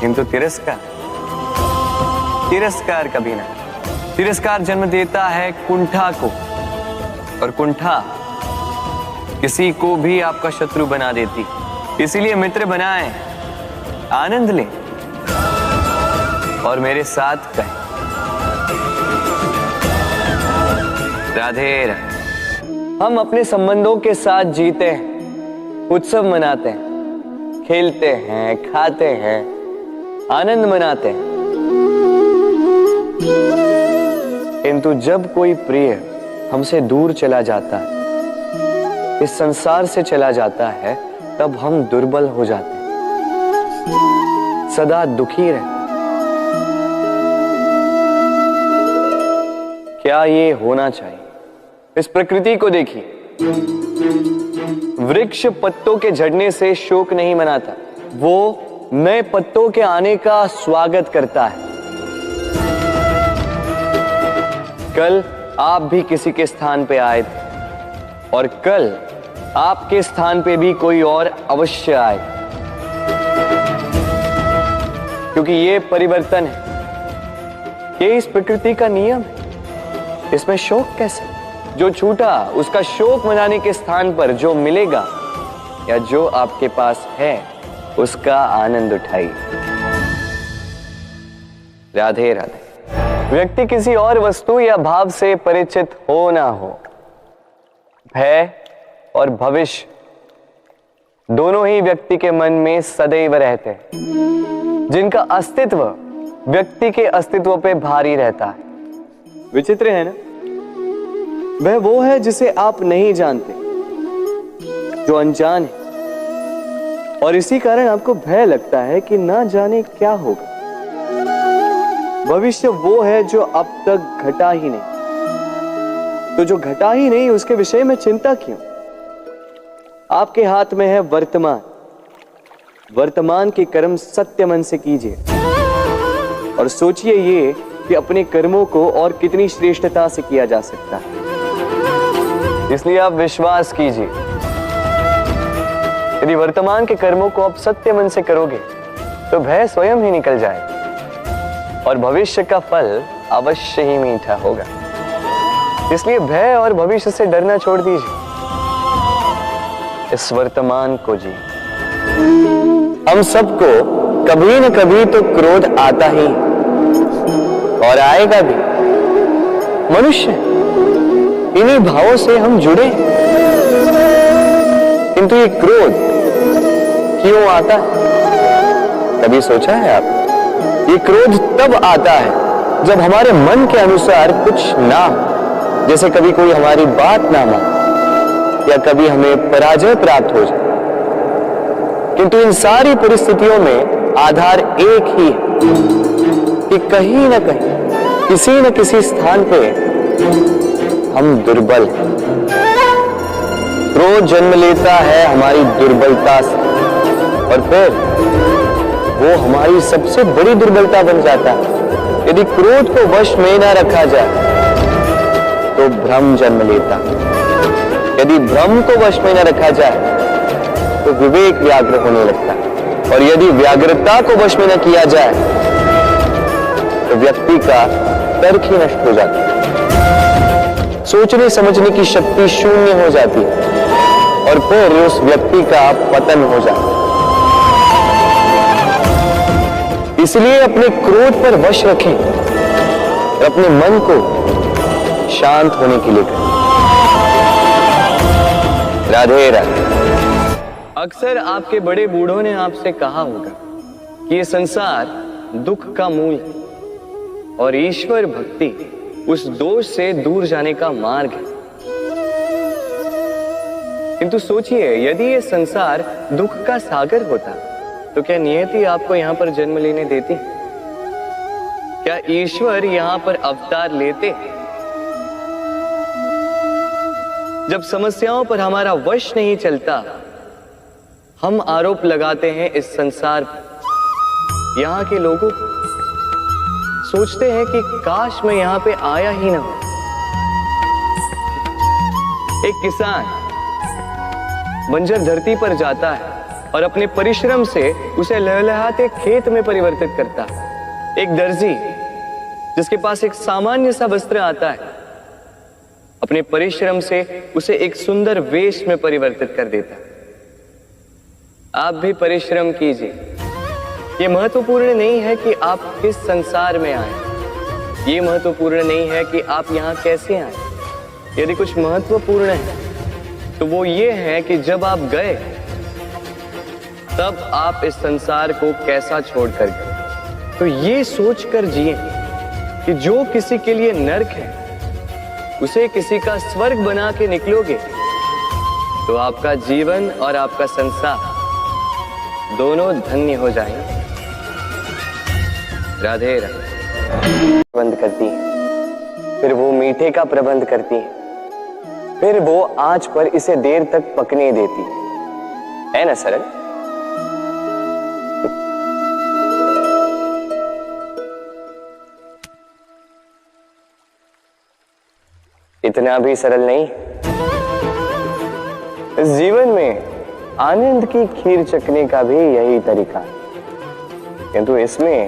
किंतु तिरस्कार, तिरस्कार कभी ना। तिरस्कार जन्म देता है कुंठा को, और कुंठा किसी को भी आपका शत्रु बना देती। इसीलिए मित्र बनाएं, आनंद लें और मेरे साथ कहें राधे राधे। हम अपने संबंधों के साथ जीते हैं, उत्सव मनाते हैं, खेलते हैं, खाते हैं, आनंद मनाते हैं। किंतु जब कोई प्रिय हमसे दूर चला जाता है, इस संसार से चला जाता है, तब हम दुर्बल हो जाते हैं, सदा दुखी रहते हैं। क्या ये होना चाहिए? इस प्रकृति को देखिए, वृक्ष पत्तों के झड़ने से शोक नहीं मनाता, वो नए पत्तों के आने का स्वागत करता है। कल आप भी किसी के स्थान पे आए थे, और कल आपके स्थान पे भी कोई और अवश्य आए, क्योंकि ये परिवर्तन है, ये इस प्रकृति का नियम है। इसमें शोक कैसे? जो छूटा उसका शोक मनाने के स्थान पर जो मिलेगा या जो आपके पास है, उसका आनंद उठाइए। राधे राधे। व्यक्ति किसी और वस्तु या भाव से परिचित हो ना हो, भय और भविष्य दोनों ही व्यक्ति के मन में सदैव रहते हैं, जिनका अस्तित्व व्यक्ति के अस्तित्व पे भारी रहता है। विचित्र है ना? वह वो है जिसे आप नहीं जानते, जो अनजान है, और इसी कारण आपको भय लगता है कि ना जाने क्या होगा। भविष्य वो है जो अब तक घटा ही नहीं, तो जो घटा ही नहीं उसके विषय में चिंता क्यों? आपके हाथ में है वर्तमान। वर्तमान के कर्म सत्य मन से कीजिए, और सोचिए ये कि अपने कर्मों को और कितनी श्रेष्ठता से किया जा सकता है। इसलिए आप विश्वास कीजिए, यदि वर्तमान के कर्मों को आप सत्य मन से करोगे तो भय स्वयं ही निकल जाएगा, और भविष्य का फल अवश्य ही मीठा होगा। इसलिए भय और भविष्य से डरना छोड़ दीजिए, इस वर्तमान को जी। हम सबको कभी न कभी तो क्रोध आता ही, और आएगा भी। मनुष्य, इन्हीं भावों से हम जुड़े। किंतु ये क्रोध क्यों आता है? कभी सोचा है आप? ये क्रोध तब आता है जब हमारे मन के अनुसार कुछ ना हो, जैसे कभी कोई हमारी बात ना माने, या कभी हमें पराजय प्राप्त हो जाए। किंतु इन सारी परिस्थितियों में आधार एक ही है कि कहीं ना कहीं, किसी न किसी स्थान पे हम दुर्बल हैं। क्रोध जन्म लेता है हमारी दुर्बलता से, और फिर वो हमारी सबसे बड़ी दुर्बलता बन जाता है। यदि क्रोध को वश में ना रखा जाए तो भ्रम जन्म लेता है। यदि भ्रम को वश में न रखा जाए तो विवेक व्याग्र होने लगता है, और यदि व्याग्रता को वश में न किया जाए तो व्यक्ति का तर्क ही नष्ट हो जाता है। सोचने समझने की शक्ति शून्य हो जाती है, और फिर उस व्यक्ति का पतन हो जाता है। इसलिए अपने क्रोध पर वश रखें और अपने मन को शांत होने के लिए करें। राधे राधे। अक्सर आपके बड़े बूढ़ों ने आपसे कहा होगा कि ये संसार दुख का मूल है, और ईश्वर भक्ति उस दोष से दूर जाने का मार्ग है। किंतु सोचिए, यदि ये संसार दुख का सागर होता तो क्या नियति आपको यहां पर जन्म लेने देती? क्या ईश्वर यहां पर अवतार लेते? जब समस्याओं पर हमारा वश नहीं चलता, हम आरोप लगाते हैं इस संसार पर, यहां के लोगों को। सोचते हैं कि काश मैं यहां पे आया ही ना हो। एक किसान बंजर धरती पर जाता है और अपने परिश्रम से उसे लहलहाते खेत में परिवर्तित करता है। एक दर्जी जिसके पास एक सामान्य सा वस्त्र आता है, अपने परिश्रम से उसे एक सुंदर वेश में परिवर्तित कर देता है। आप भी परिश्रम कीजिए। ये महत्वपूर्ण नहीं है कि आप किस संसार में आए, ये महत्वपूर्ण नहीं है कि आप यहाँ कैसे आए। यदि कुछ महत्वपूर्ण है तो वो ये है कि जब आप गए तब आप इस संसार को कैसा छोड़कर गए। तो ये सोचकर जिए कि जो किसी के लिए नरक है उसे किसी का स्वर्ग बना के निकलोगे तो आपका जीवन और आपका संसार दोनों धन्य हो जाएंगे। राधे राधे। प्रबंध करती है, फिर वो मीठे का प्रबंध करती है, फिर वो आंच पर इसे देर तक पकने देती है ना सरल? इतना भी सरल नहीं। इस जीवन में आनंद की खीर चखने का भी यही तरीका है, किंतु इसमें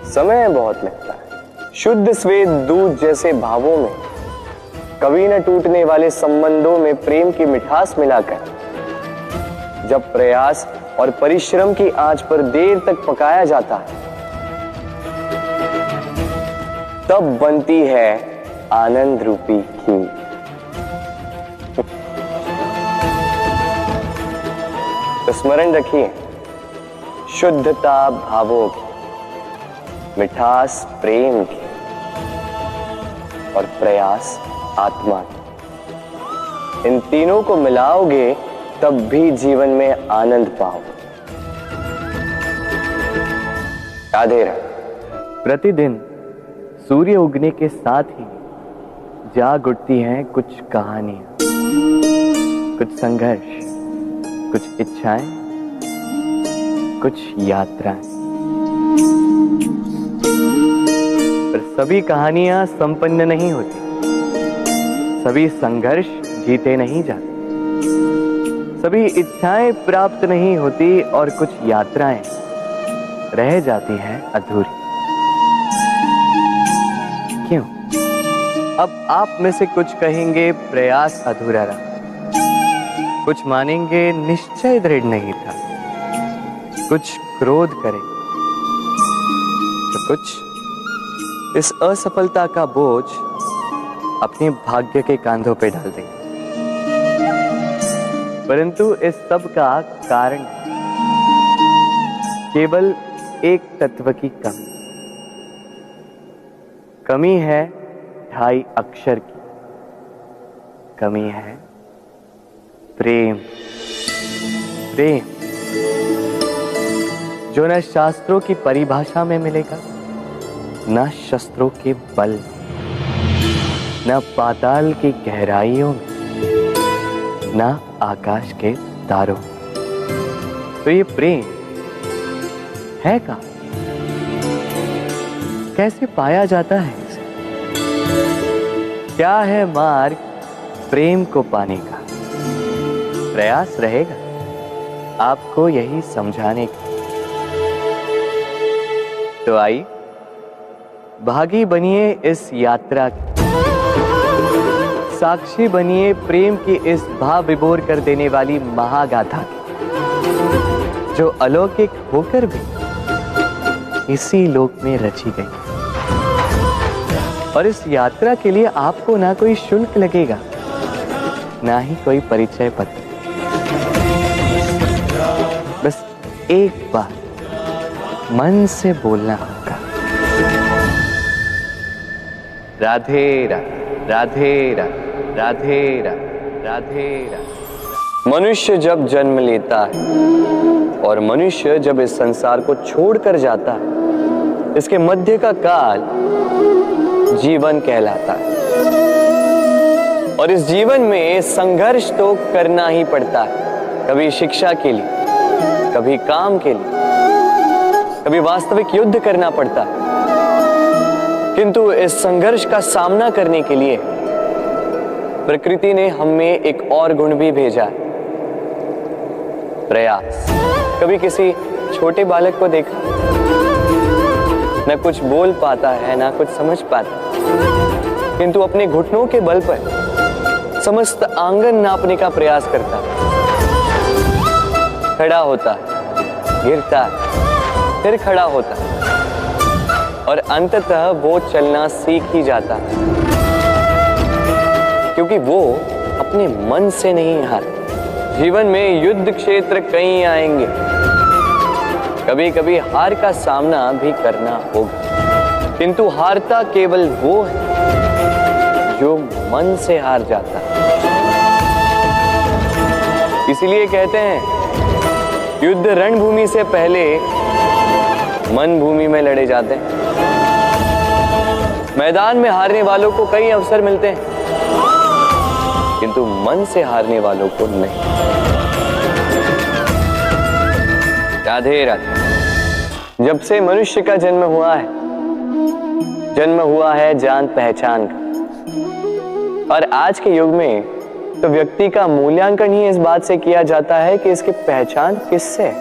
समय बहुत लगता है। शुद्ध श्वेत दूध जैसे भावों में, कभी न टूटने वाले संबंधों में प्रेम की मिठास मिलाकर जब प्रयास और परिश्रम की आंच पर देर तक पकाया जाता है तब बनती है आनंद रूपी खीर। तो स्मरण रखिए, शुद्धता भावों की, मिठास प्रेम की और प्रयास आत्मा की, इन तीनों को मिलाओगे तब भी जीवन में आनंद पाओगे। राधे राधे। प्रतिदिन सूर्य उगने के साथ ही जाग उठती हैं कुछ कहानियां, कुछ संघर्ष, कुछ इच्छाएं, कुछ यात्राएं। पर सभी कहानियां संपन्न नहीं होती, सभी संघर्ष जीते नहीं जाते, सभी इच्छाएं प्राप्त नहीं होती और कुछ यात्राएं रह जाती हैं अधूरी। क्यों? अब आप में से कुछ कहेंगे प्रयास अधूरा रहा, कुछ मानेंगे निश्चय दृढ़ नहीं था, कुछ क्रोध करेंगे, तो कुछ इस असफलता का बोझ अपने भाग्य के कांधों पे डाल देंगे। परंतु इस सब का कारण केवल एक तत्व की कमी। कमी है 2.5 अक्षर की, कमी है प्रेम। प्रेम जो न शास्त्रों की परिभाषा में मिलेगा, न शस्त्रों के बल, न पाताल की गहराइयों में, न आकाश के तारों। तो ये प्रेम है का? कैसे पाया जाता है इसे? क्या है मार्ग प्रेम को पाने का? प्रयास रहेगा आपको यही समझाने का। तो आई भागी बनिए इस यात्रा की, साक्षी बनिए प्रेम की इस भाव विभोर कर देने वाली महागाथा की, जो अलौकिक होकर भी इसी लोक में रची गई। और इस यात्रा के लिए आपको ना कोई शुल्क लगेगा, ना ही कोई परिचय पत्र। बस एक बार मन से बोलना होगा, राधे राधे राधे राधे राधे राधे राधे राधे। मनुष्य जब जन्म लेता है और मनुष्य जब इस संसार को छोड़कर जाता है, इसके मध्य का काल जीवन कहलाता है। और इस जीवन में संघर्ष तो करना ही पड़ता है, कभी शिक्षा के लिए, कभी काम के लिए, कभी वास्तविक युद्ध करना पड़ता है। किंतु इस संघर्ष का सामना करने के लिए प्रकृति ने हम में एक और गुण भी भेजा है, प्रयास। कभी किसी छोटे बालक को देखा, न कुछ बोल पाता है ना कुछ समझ पाता, किंतु अपने घुटनों के बल पर समस्त आंगन नापने का प्रयास करता है। खड़ा होता है, गिरता है, फिर खड़ा होता है और अंततः वो चलना सीख ही जाता है, क्योंकि वो अपने मन से नहीं हारता। जीवन में युद्ध क्षेत्र कई आएंगे, कभी कभी हार का सामना भी करना होगा, किंतु हारता केवल वो है जो मन से हार जाता है। इसीलिए कहते हैं युद्ध रणभूमि से पहले मन भूमि में लड़े जाते हैं। मैदान में हारने वालों को कई अवसर मिलते हैं, किंतु मन से हारने वालों को नहीं। राधे राधे। जब से मनुष्य का जन्म हुआ है जान पहचान का। और आज के युग में तो व्यक्ति का मूल्यांकन ही इस बात से किया जाता है कि इसकी पहचान किससे है,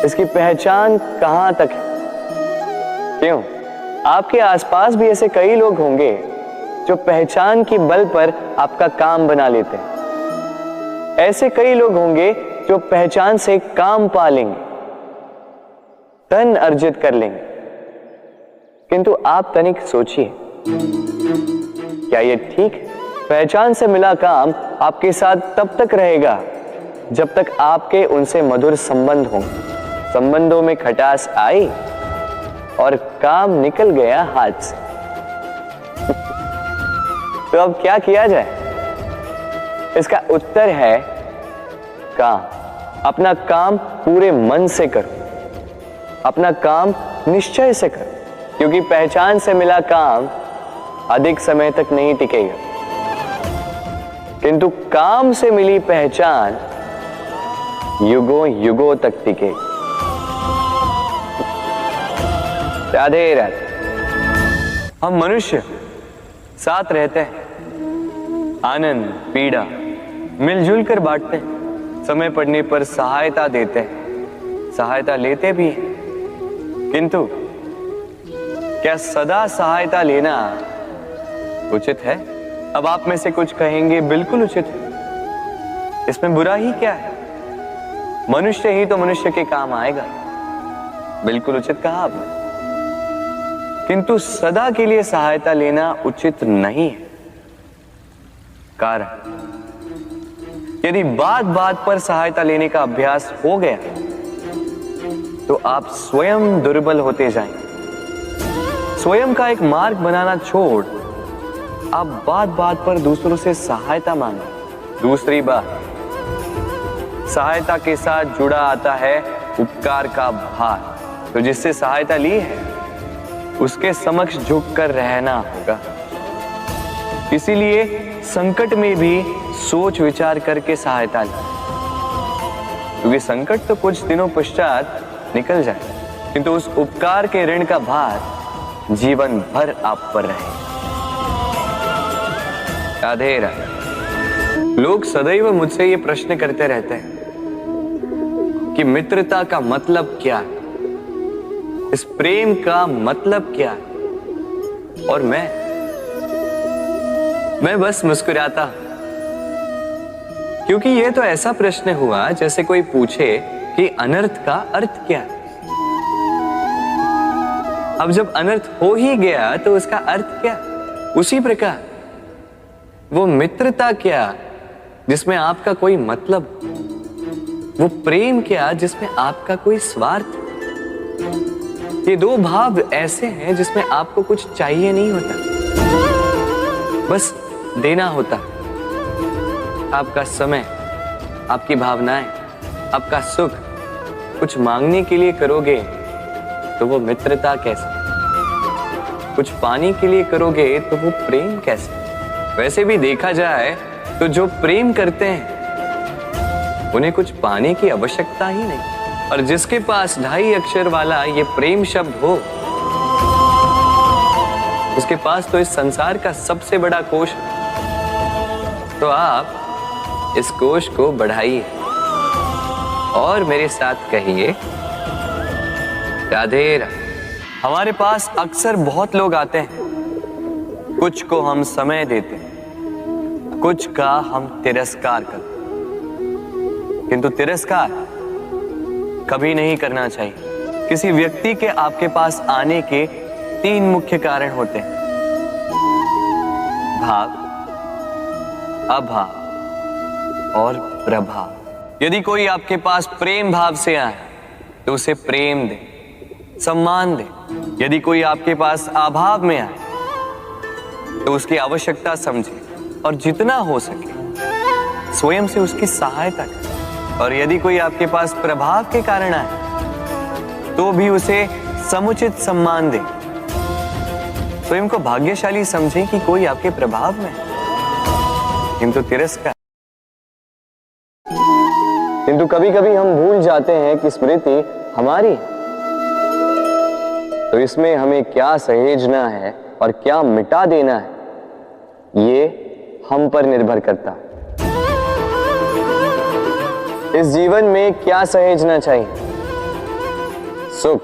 इसकी पहचान कहां तक है। क्यों? आपके आसपास भी ऐसे कई लोग होंगे जो पहचान की बल पर आपका काम बना लेते हैं। ऐसे कई लोग होंगे जो पहचान से काम पा लेंगे, धन अर्जित कर लेंगे, किंतु आप तनिक सोचिए, क्या यह ठीक है? पहचान से मिला काम आपके साथ तब तक रहेगा जब तक आपके उनसे मधुर संबंध हों। संबंधों में खटास आई और काम निकल गया हाथ से, तो अब क्या किया जाए? इसका उत्तर है काम। अपना काम पूरे मन से करो, अपना काम निश्चय से करो, क्योंकि पहचान से मिला काम अधिक समय तक नहीं टिकेगा, किंतु काम से मिली पहचान युगों युगों तक टिकेगी। राधे राधे। हम मनुष्य साथ रहते हैं, आनंद पीड़ा मिलजुल कर बांटते हैं, समय पड़ने पर सहायता देते हैं, सहायता लेते भी हैं, किंतु क्या सदा सहायता लेना उचित है? अब आप में से कुछ कहेंगे बिल्कुल उचित है, इसमें बुरा ही क्या है? मनुष्य ही तो मनुष्य के काम आएगा। बिल्कुल उचित कहा आपने, किंतु सदा के लिए सहायता लेना उचित नहीं है। कारण, यदि बात बात पर सहायता लेने का अभ्यास हो गया तो आप स्वयं दुर्बल होते जाएंगे। स्वयं का एक मार्ग बनाना छोड़ आप बात बात पर दूसरों से सहायता मांगे। दूसरी बात, सहायता के साथ जुड़ा आता है उपकार का भार, तो जिससे सहायता ली है उसके समक्ष झुककर रहना होगा। इसीलिए संकट में भी सोच विचार करके सहायता ली, क्योंकि संकट तो कुछ दिनों पश्चात निकल जाए, किंतु उस उपकार के ऋण का भार जीवन भर आप पर रहे। राधे राधे। लोग सदैव मुझसे ये प्रश्न करते रहते हैं कि मित्रता का मतलब क्या है, इस प्रेम का मतलब क्या है, और मैं बस मुस्कुराता, क्योंकि यह तो ऐसा प्रश्न हुआ जैसे कोई पूछे कि अनर्थ का अर्थ क्या है। अब जब अनर्थ हो ही गया तो उसका अर्थ क्या? उसी प्रकार वो मित्रता क्या जिसमें आपका कोई मतलब, वो प्रेम क्या जिसमें आपका कोई स्वार्थ। ये दो भाव ऐसे हैं जिसमें आपको कुछ चाहिए नहीं होता, बस देना होता। आपका समय, आपकी भावनाएं, आपका सुख कुछ मांगने के लिए करोगे तो वो मित्रता कैसे? कुछ पाने के लिए करोगे तो वो प्रेम कैसे? वैसे भी देखा जाए तो जो प्रेम करते हैं उन्हें कुछ पाने की आवश्यकता ही नहीं, और जिसके पास 2.5 अक्षर वाला ये प्रेम शब्द हो उसके पास तो इस संसार का सबसे बड़ा कोश है। तो आप इस कोश को बढ़ाइए, और मेरे साथ कहिए राधे राधे। हमारे पास अक्सर बहुत लोग आते हैं, कुछ को हम समय देते हैं, कुछ का हम तिरस्कार करते हैं, किंतु तिरस्कार कभी नहीं करना चाहिए। किसी व्यक्ति के आपके पास आने के 3 मुख्य कारण होते हैं: भाव, अभाव और प्रभाव। यदि कोई आपके पास प्रेम भाव से आए तो उसे प्रेम दे, सम्मान दे। यदि कोई आपके पास अभाव में आए तो उसकी आवश्यकता समझे और जितना हो सके स्वयं से उसकी सहायता करें। और यदि कोई आपके पास प्रभाव के कारण आए तो भी उसे समुचित सम्मान दे। स्वयं को भाग्यशाली समझें कि कोई आपके प्रभाव में है, किंतु तिरस्कार। किंतु कभी कभी हम भूल जाते हैं कि स्मृति हमारी, तो इसमें हमें क्या सहेजना है और क्या मिटा देना है, ये हम पर निर्भर करता है। इस जीवन में क्या सहेजना चाहिए? सुख,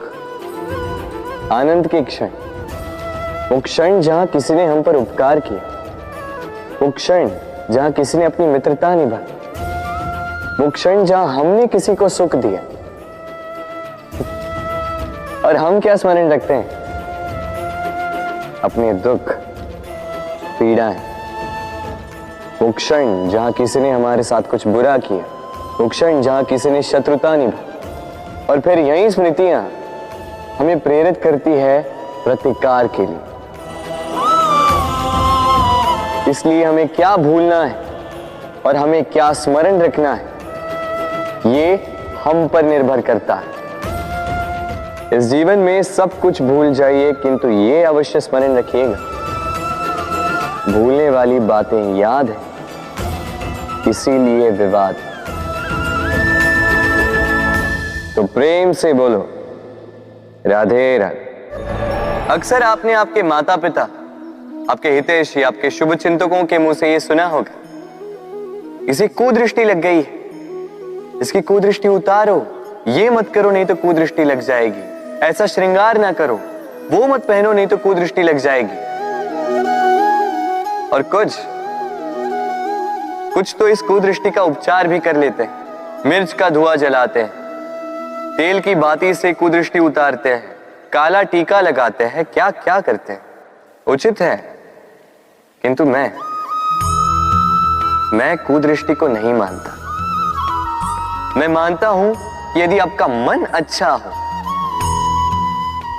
आनंद के क्षण, वो क्षण जहां किसी ने हम पर उपकार किया, वो क्षण जहां किसी ने अपनी मित्रता निभाई, वो क्षण जहां हमने किसी को सुख दिया। और हम क्या स्मरण रखते हैं? अपने दुख, पीड़ाएं। वो क्षण जहां किसी ने हमारे साथ कुछ बुरा किया, वो क्षण जहां किसी ने शत्रुता निभाई। और फिर यही स्मृतियां हमें प्रेरित करती है प्रतिकार के लिए। इसलिए हमें क्या भूलना है और हमें क्या स्मरण रखना है, ये हम पर निर्भर करता है। इस जीवन में सब कुछ भूल जाइए, किंतु ये अवश्य स्मरण रखिएगा, भूलने वाली बातें याद है, इसीलिए विवाद। तो प्रेम से बोलो राधे राधे। अक्सर आपने आपके माता पिता, आपके हितैषी, आपके शुभ चिंतकों के मुंह से ये सुना होगा, इसे कुदृष्टि लग गई है, इसकी कुदृष्टि उतारो, ये मत करो नहीं तो कुदृष्टि लग जाएगी, ऐसा श्रृंगार ना करो, वो मत पहनो नहीं तो कुदृष्टि लग जाएगी। और कुछ तो इस कुदृष्टि का उपचार भी कर लेते हैं। मिर्च का धुआं जलाते हैं, तेल की बाती से कुदृष्टि उतारते हैं, काला टीका लगाते हैं, क्या क्या करते हैं। उचित है, किंतु मैं कुदृष्टि को नहीं मानता। मैं मानता हूं कि यदि आपका मन अच्छा हो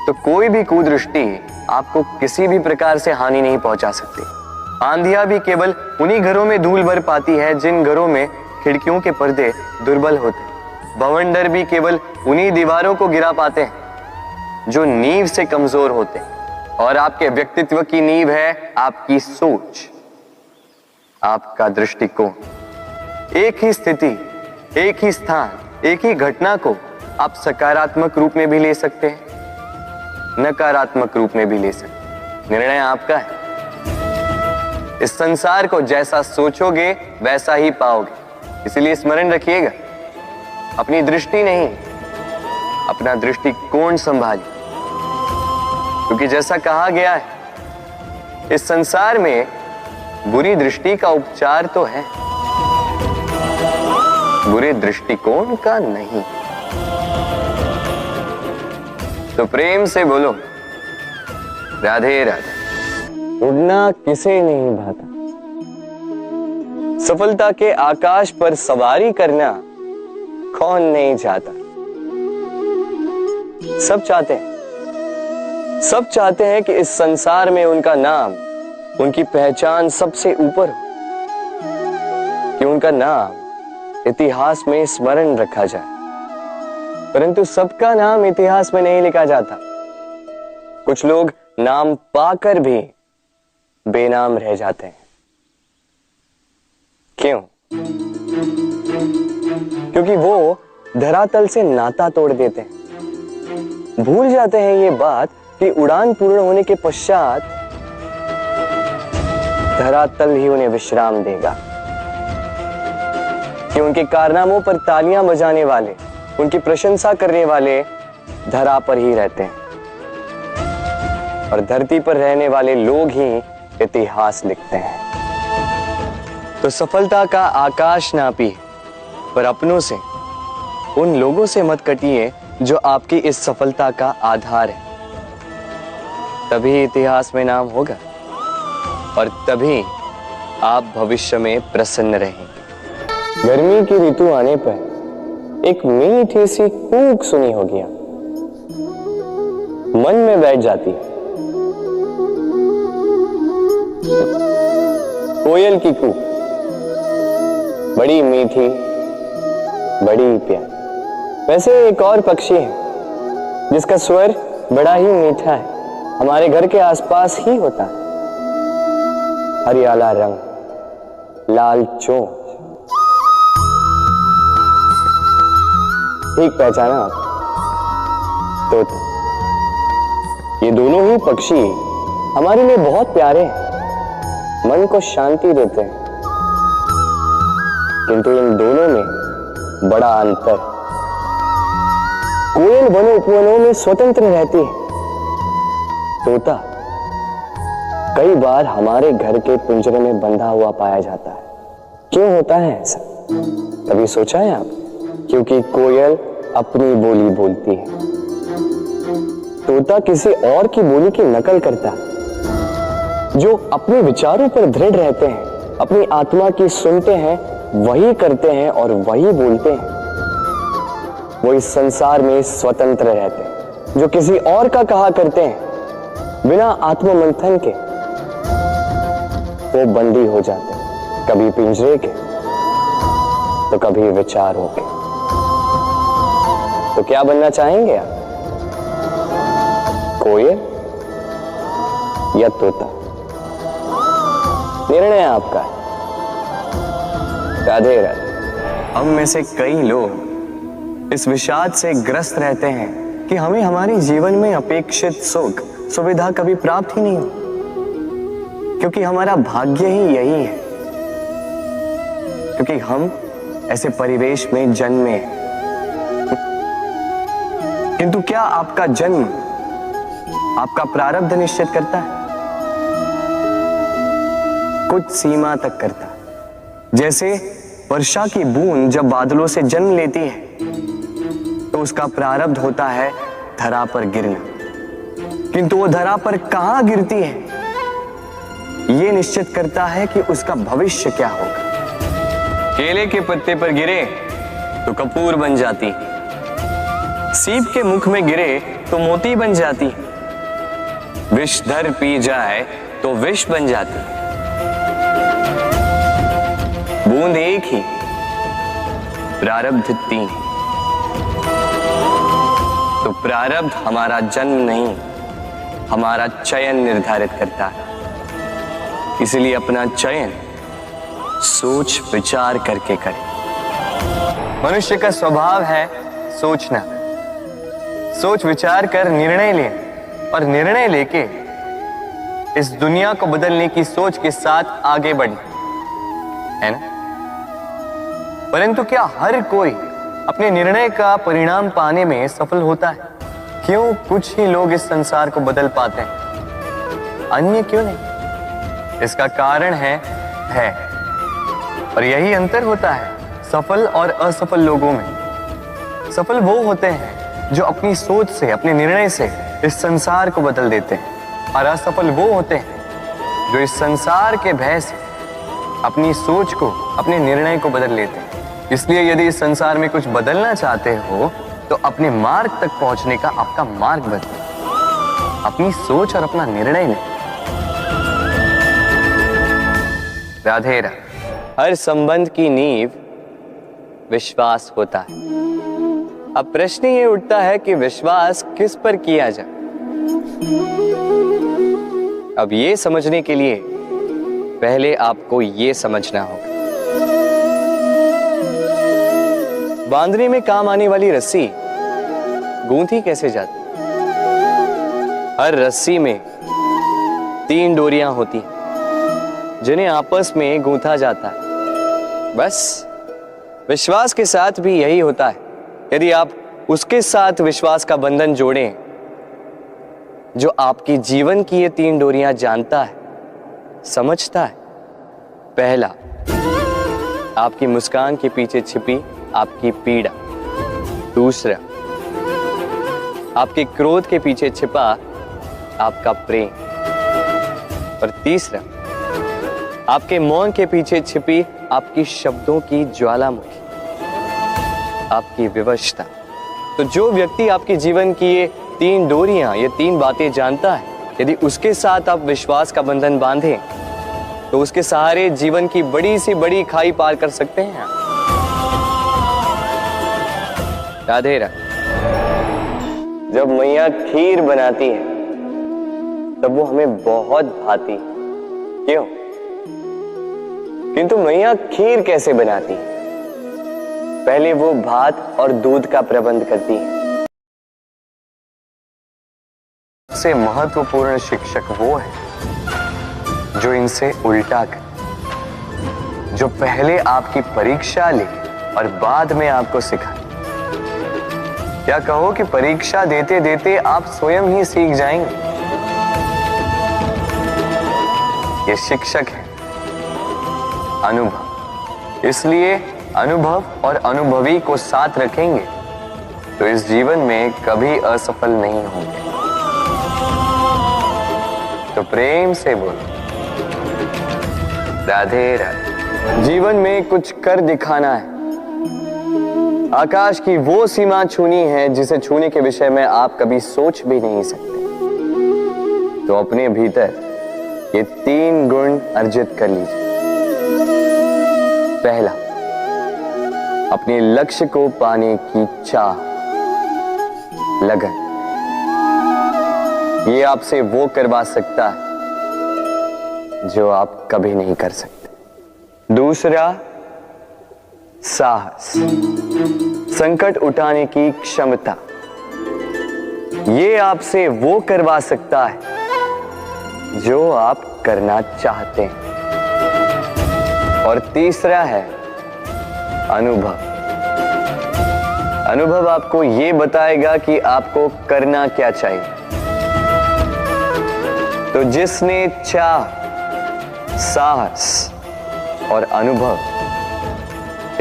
तो कोई भी कुदृष्टि आपको किसी भी प्रकार से हानि नहीं पहुंचा सकती। आंधियां भी केवल उन्हीं घरों में धूल भर पाती है जिन घरों में खिड़कियों के पर्दे दुर्बल होते हैं। बवंडर भी केवल उन्हीं दीवारों को गिरा पाते हैं जो नींव से कमजोर होते हैं। और आपके व्यक्तित्व की नींव है आपकी सोच, आपका दृष्टिकोण। एक ही स्थिति, एक ही स्थान, एक ही घटना को आप सकारात्मक रूप में भी ले सकते हैं, नकारात्मक रूप में भी ले सकते हैं। निर्णय आपका है। इस संसार को जैसा सोचोगे वैसा ही पाओगे। इसलिए स्मरण रखिएगा, अपनी दृष्टि नहीं, अपना दृष्टिकोण संभालिए। क्योंकि जैसा कहा गया है, इस संसार में बुरी दृष्टि का उपचार तो है, बुरे दृष्टिकोण का नहीं। तो प्रेम से बोलो राधे राधे। उड़ना किसे नहीं भाता, सफलता के आकाश पर सवारी करना कौन नहीं चाहता। सब चाहते हैं कि इस संसार में उनका नाम, उनकी पहचान सबसे ऊपर हो, कि उनका नाम इतिहास में स्मरण रखा जाए। परंतु सबका नाम इतिहास में नहीं लिखा जाता। कुछ लोग नाम पाकर भी बेनाम रह जाते हैं। क्यों? क्योंकि वो धरातल से नाता तोड़ देते हैं। भूल जाते हैं ये बात कि उड़ान पूर्ण होने के पश्चात धरातल ही उन्हें विश्राम देगा। कि उनके कारनामों पर तालियां बजाने वाले, उनकी प्रशंसा करने वाले धरा पर ही रहते हैं और धरती पर रहने वाले लोग ही इतिहास लिखते हैं। तो सफलता का आकाश नापी, पर अपनों से, उन लोगों से मत कटिए जो आपकी इस सफलता का आधार है। तभी इतिहास में नाम होगा और तभी आप भविष्य में प्रसन्न रहेंगे। गर्मी की ऋतु आने पर एक मीठी सी कूक सुनी होगी, मन में बैठ जाती है। कोयल की कूक, बड़ी मीठी, बड़ी प्यारी। वैसे एक और पक्षी है जिसका स्वर बड़ा ही मीठा है, हमारे घर के आसपास ही होता है। हरियाला रंग, लाल चोंच। ठीक पहचाना आप, तोता। ये दोनों ही पक्षी हमारे लिए बहुत प्यारे हैं, मन को शांति देते हैं, किंतु इन दोनों में बड़ा अंतर। कोयल वनों उपवनों में स्वतंत्र रहती है, तोता कई बार हमारे घर के पिंजरे में बंधा हुआ पाया जाता है। क्यों होता है ऐसा, कभी सोचा है आप? क्योंकि कोयल अपनी बोली बोलती है, तोता किसी और की बोली की नकल करता है। जो अपने विचारों पर दृढ़ रहते हैं, अपनी आत्मा की सुनते हैं, वही करते हैं और वही बोलते हैं, वो इस संसार में स्वतंत्र रहते हैं। जो किसी और का कहा करते हैं बिना आत्ममंथन के, वो बंदी हो जाते हैं, कभी पिंजरे के तो कभी विचारों के। तो क्या बनना चाहेंगे आप, कोयल या तोता? निर्णय आपका है। राधे राधे। हम में से कई लोग इस विषाद से ग्रस्त रहते हैं कि हमें हमारे जीवन में अपेक्षित सुख सुविधा कभी प्राप्त ही नहीं हुई, क्योंकि हमारा भाग्य ही यही है, क्योंकि हम ऐसे परिवेश में जन्मे। किंतु क्या आपका जन्म आपका प्रारब्ध निश्चित करता है? कुछ सीमा तक करता है। जैसे वर्षा की बूंद जब बादलों से जन्म लेती है तो उसका प्रारब्ध होता है धरा पर गिरना, किंतु वो धरा पर कहां गिरती है ये निश्चित करता है कि उसका भविष्य क्या होगा। केले के पत्ते पर गिरे तो कपूर बन जाती, सीप के मुख में गिरे तो मोती बन जाती, विषधर पी जाए तो विष बन जाती। बूंद एक ही, प्रारब्ध तीन। तो प्रारब्ध हमारा जन्म नहीं, हमारा चयन निर्धारित करता है। इसलिए अपना चयन सोच विचार करके करें। मनुष्य का स्वभाव है सोचना, सोच विचार कर निर्णय लें और निर्णय लेके इस दुनिया को बदलने की सोच के साथ आगे बढ़े, है ना? परंतु क्या हर कोई अपने निर्णय का परिणाम पाने में सफल होता है? क्यों कुछ ही लोग इस संसार को बदल पाते हैं, अन्य क्यों नहीं? इसका कारण है और यही अंतर होता है सफल और असफल लोगों में। सफल वो होते हैं जो अपनी सोच से, अपने निर्णय से इस संसार को बदल देते हैं, और असफल वो होते हैं जो इस संसार के भय से अपनी सोच को, अपने निर्णय को बदल लेते हैं। इसलिए यदि इस संसार में कुछ बदलना चाहते हो तो अपने मार्ग तक पहुंचने का आपका मार्ग बदलो, अपनी सोच और अपना निर्णय लें। राधे राधे। हर संबंध की नींव विश्वास होता है। अब प्रश्न ये उठता है कि विश्वास किस पर किया जाए। अब ये समझने के लिए पहले आपको ये समझना होगा, बांधने में काम आने वाली रस्सी गूंथी कैसे जाती? हर रस्सी में 3 डोरियां होती जिन्हें आपस में गूंथा जाता है। बस विश्वास के साथ भी यही होता है। यदि आप उसके साथ विश्वास का बंधन जोड़ें जो आपकी जीवन की ये 3 डोरियां जानता है, समझता है। पहला, आपकी मुस्कान के पीछे छिपी आपकी पीड़ा। दूसरा, आपके क्रोध के पीछे छिपा आपका प्रेम। और तीसरा, आपके मौन के पीछे छिपी आपकी शब्दों की ज्वालामुखी, आपकी विवशता। तो जो व्यक्ति आपके जीवन की ये 3 डोरियां, ये 3 बातें जानता है, यदि उसके साथ आप विश्वास का बंधन बांधें तो उसके सहारे जीवन की बड़ी से बड़ी खाई पार कर सकते हैं। राधे राधे। जब मैया खीर बनाती है तब वो हमें बहुत भाती है। क्यों? किंतु मैया खीर कैसे बनाती है? पहले वो भात और दूध का प्रबंध करती है। सबसे महत्वपूर्ण शिक्षक वो है जो इनसे उल्टा करे, जो पहले आपकी परीक्षा ले और बाद में आपको सिखाए। क्या कहो कि परीक्षा देते देते आप स्वयं ही सीख जाएंगे। ये शिक्षक है अनुभव। इसलिए अनुभव और अनुभवी को साथ रखेंगे तो इस जीवन में कभी असफल नहीं होंगे। तो प्रेम से बोलो राधे राधे। जीवन में कुछ कर दिखाना है। आकाश की वो सीमा छूनी है जिसे छूने के विषय में आप कभी सोच भी नहीं सकते। तो अपने भीतर ये 3 गुण अर्जित कर लीजिए। पहला, अपने लक्ष्य को पाने की चाह, लगन। ये आपसे वो करवा सकता है जो आप कभी नहीं कर सकते। दूसरा, साहस, संकट उठाने की क्षमता। ये आपसे वो करवा सकता है जो आप करना चाहते हैं। और तीसरा है अनुभव। अनुभव आपको ये बताएगा कि आपको करना क्या चाहिए। तो जिसने चाह, साहस और अनुभव,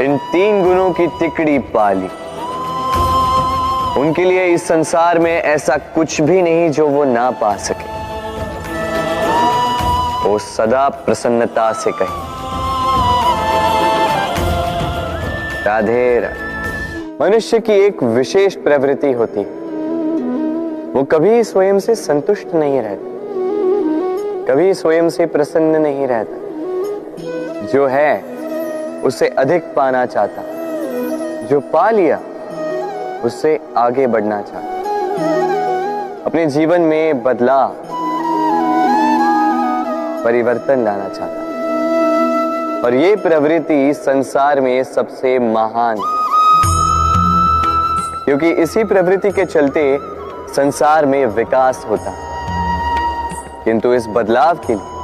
इन 3 गुणों की तिकड़ी पाली, उनके लिए इस संसार में ऐसा कुछ भी नहीं जो वो ना पा सके। वो सदा प्रसन्नता से कहे राधे राधे। मनुष्य की एक विशेष प्रवृत्ति होती है, वो कभी स्वयं से संतुष्ट नहीं रहता, कभी स्वयं से प्रसन्न नहीं रहता। जो है उससे अधिक पाना चाहता, जो पा लिया उससे आगे बढ़ना चाहता, अपने जीवन में बदलाव, परिवर्तन लाना चाहता। और ये प्रवृत्ति संसार में सबसे महान, क्योंकि इसी प्रवृत्ति के चलते संसार में विकास होता। किंतु इस बदलाव के लिए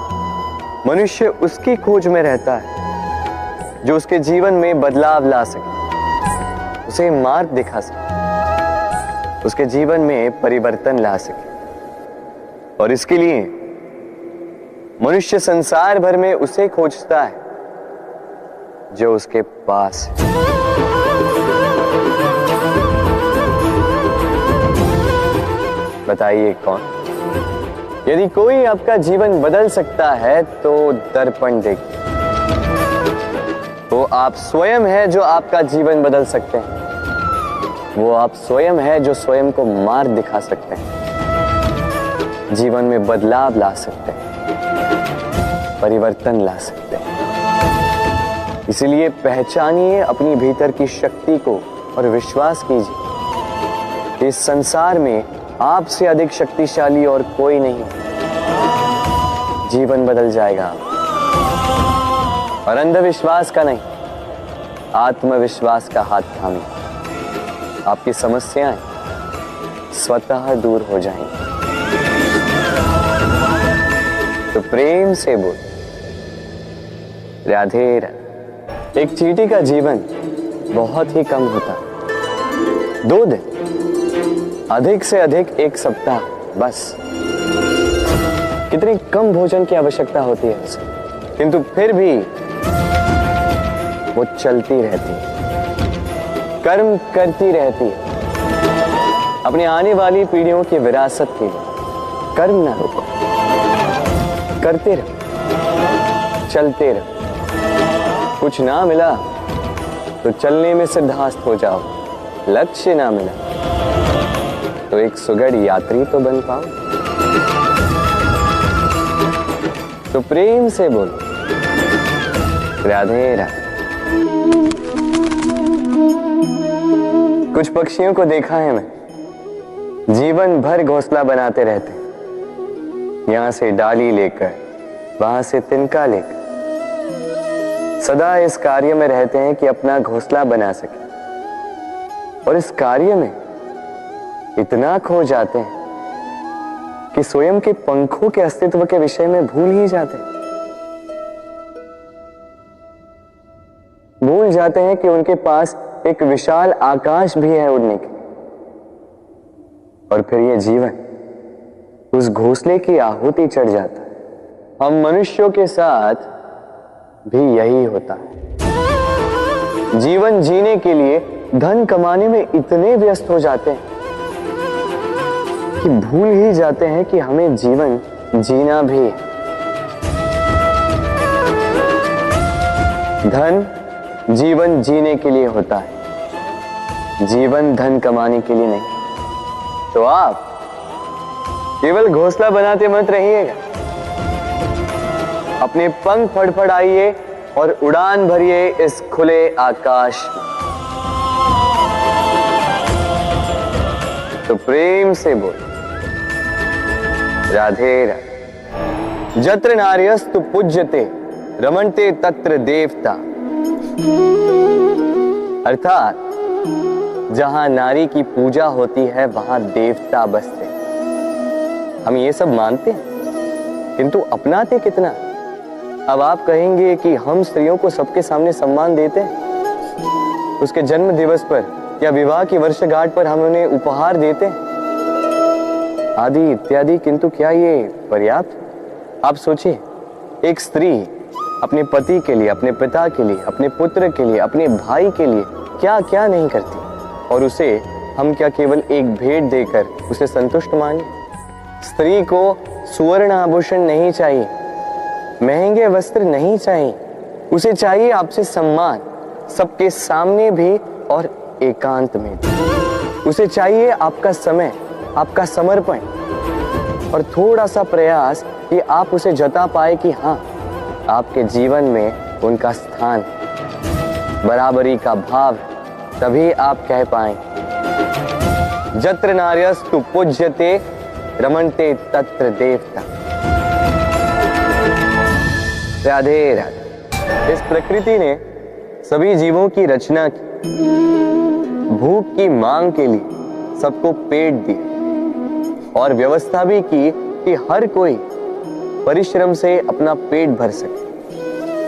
मनुष्य उसकी खोज में रहता है जो उसके जीवन में बदलाव ला सके, उसे मार्ग दिखा सके, उसके जीवन में परिवर्तन ला सके। और इसके लिए मनुष्य संसार भर में उसे खोजता है जो उसके पास है। बताइए कौन? यदि कोई आपका जीवन बदल सकता है तो दर्पण देखिए। वो आप स्वयं है जो आपका जीवन बदल सकते हैं। वो आप स्वयं है जो स्वयं को मार्ग दिखा सकते हैं, जीवन में बदलाव ला सकते हैं, परिवर्तन ला सकते हैं। इसलिए पहचानिए अपनी भीतर की शक्ति को और विश्वास कीजिए कि इस संसार में आपसे अधिक शक्तिशाली और कोई नहीं। जीवन बदल जाएगा और अंधविश्वास का नहीं, आत्मविश्वास का हाथ थामिए। आपकी समस्याएं स्वतः दूर हो जाएंगी। तो प्रेम से बोल राधे राधे। एक चींटी का जीवन बहुत ही कम होता है। 2 दिन, अधिक से अधिक 1 सप्ताह, बस। कितनी कम भोजन की आवश्यकता होती है उसे, किंतु फिर भी वो चलती रहती है, कर्म करती रहती है, अपनी आने वाली पीढ़ियों की विरासत के लिए। कर्म ना रुको, करते रहो, चलते रहो। कुछ ना मिला तो चलने में सिद्धास्त हो जाओ, लक्ष्य ना मिला तो एक सुगढ़ यात्री तो बन पाओ। तो प्रेम से बोलो, राधे राधे। कुछ पक्षियों को देखा है मैं, जीवन भर घोंसला बनाते रहते, यहां से डाली लेकर, वहां से तिनका लेकर, सदा इस कार्य में रहते हैं कि अपना घोंसला बना सके, और इस कार्य में इतना खो जाते हैं कि स्वयं के पंखों के अस्तित्व के विषय में भूल ही जाते हैं। भूल जाते हैं कि उनके पास एक विशाल आकाश भी है उड़ने के। और फिर ये जीवन उस घोंसले की आहुति चढ़ जाता है। हम मनुष्यों के साथ भी यही होता है। जीवन जीने के लिए धन कमाने में इतने व्यस्त हो जाते हैं कि भूल ही जाते हैं कि हमें जीवन जीना भी है। धन जीवन जीने के लिए होता है, जीवन धन कमाने के लिए नहीं। तो आप केवल घोंसला बनाते मत रहिएगा, अपने पंख फड़फड़ाइए और उड़ान भरिए इस खुले आकाश में। तो प्रेम से बोल, राधे राधे। जत्र नार्यस्तु पूज्यते रमन्ते तत्र देवता। अर्थात जहां नारी की पूजा होती है वहां देवता बसते। हम ये सब मानते हैं किंतु अपनाते कितना? अब आप कहेंगे कि हम स्त्रियों को सबके सामने सम्मान देते हैं, उसके जन्म दिवस पर या विवाह की वर्षगांठ पर हम उन्हें उपहार देते हैं आदि इत्यादि, किंतु क्या ये पर्याप्त? आप सोचिए, एक स्त्री अपने पति के लिए, अपने पिता के लिए, अपने पुत्र के लिए, अपने भाई के लिए क्या क्या नहीं करती, और उसे हम क्या केवल एक भेंट देकर उसे संतुष्ट माने? स्त्री को सुवर्ण आभूषण नहीं चाहिए, महंगे वस्त्र नहीं चाहिए, उसे चाहिए आपसे सम्मान, सबके सामने भी और एकांत में भी। उसे चाहिए आपका समय, आपका समर्पण और थोड़ा सा प्रयास कि आप उसे जता पाए कि हाँ, आपके जीवन में उनका स्थान, बराबरी का भाव, तभी आप कह पाए जत्र नार्यस्तु पूज्यते रमन्ते तत्र देवता। राधे राधे। इस प्रकृति ने सभी जीवों की रचना की, भूख की मांग के लिए सबको पेट दिए और व्यवस्था भी की कि हर कोई परिश्रम से अपना पेट भर सके,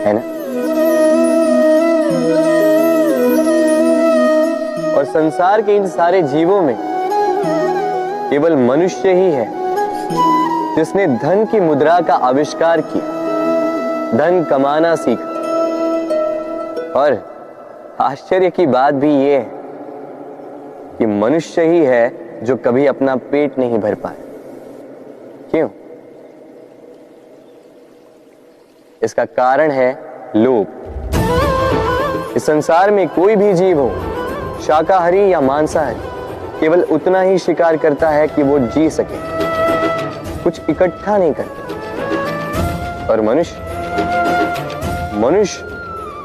है ना? और संसार के इन सारे जीवों में केवल मनुष्य ही है जिसने धन की मुद्रा का आविष्कार किया, धन कमाना सीखा। और आश्चर्य की बात भी यह है कि मनुष्य ही है जो कभी अपना पेट नहीं भर पाए। क्यों? इसका कारण है लोभ। इस संसार में कोई भी जीव हो, शाकाहारी या मांसाहारी, केवल उतना ही शिकार करता है कि वो जी सके, कुछ इकट्ठा नहीं करता। और मनुष्य